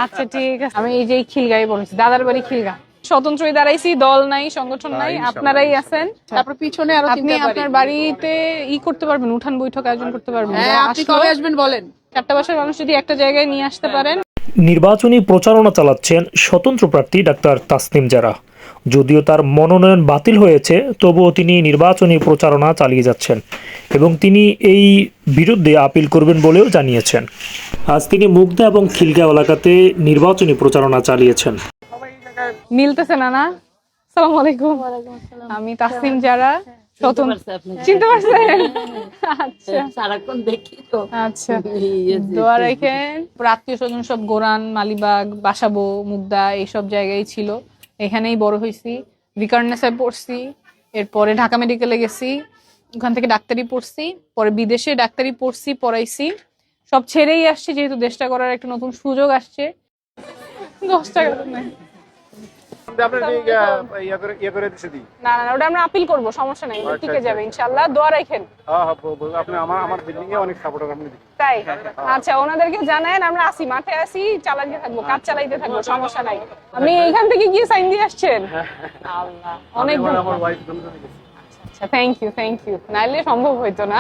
আচ্ছা ঠিক আছে, আমি এই যে খিলগাঁয়ে বলেছি, দাদার বাড়ি খিলগা। স্বতন্ত্রই দাঁড়াইছি, দল নাই, সংগঠন নাই, আপনারাই আছেন। তারপর পিছনে আরো আপনি আপনার বাড়িতে করতে পারবেন, উঠান বৈঠক আয়োজন করতে পারবেন। হ্যাঁ, আপনি কবে আসবেন বলেন? 4টা বাসার মানুষ যদি একটা জায়গায় নিয়ে আসতে পারেন। নির্বাচনী প্রচারণা চালাচ্ছেন স্বতন্ত্র প্রার্থী ডাক্তার তাসনিম জারা। যদিও তার মনোনয়ন বাতিল হয়েছে, তবুও তিনি নির্বাচনী প্রচারণা চালিয়ে যাচ্ছেন এবং তিনি এই বিরুদ্ধে আপিল করবেন বলেও জানিয়েছেন। আজ তিনি মুগদা এবং খিলগাঁও এলাকাতে নির্বাচনী প্রচারণা চালিয়েছেন। মিলতেছে না না? আসসালামু আলাইকুম। আমি তাসনিম জারা, চিনতে পারছেন? আচ্ছা সারাক্ষণ দেখি তো। আচ্ছা, দোয়া রাখেন। আত্মীয় স্বজন সব গোরান, মালিবাগ, বাসাবো, মুগদা এইসব জায়গায় ছিল। এখানেই বড় হয়েছি, ভিকারনেসে পড়ছি, এরপরে ঢাকা মেডিকেলে গেছি, ওখান থেকে ডাক্তারি পড়ছি, পরে বিদেশে ডাক্তারি পড়ছি, পড়াইছি, সব ছেড়েই আসছি যেহেতু দেশটা করার একটা নতুন সুযোগ আসছে। 10 টাকা নাই। না না, ওটা আমরা আপিল করবো, সমস্যা নাই, টিকে যাবে ইনশাআল্লাহ। দোয়া রাখেন। তাই আচ্ছা, ওনাদেরকে জানায়েন আমরা আসি, মাঠে আসি, চালাইতে থাকবো, কাজ চালাইতে থাকবো, সমস্যা নাই। আপনি এইখান থেকে গিয়ে সাইন দিয়ে আসছেন? আল্লাহ, অনেক আচ্ছা, থ্যাংক ইউ, নাইলে সম্ভব হইতো না।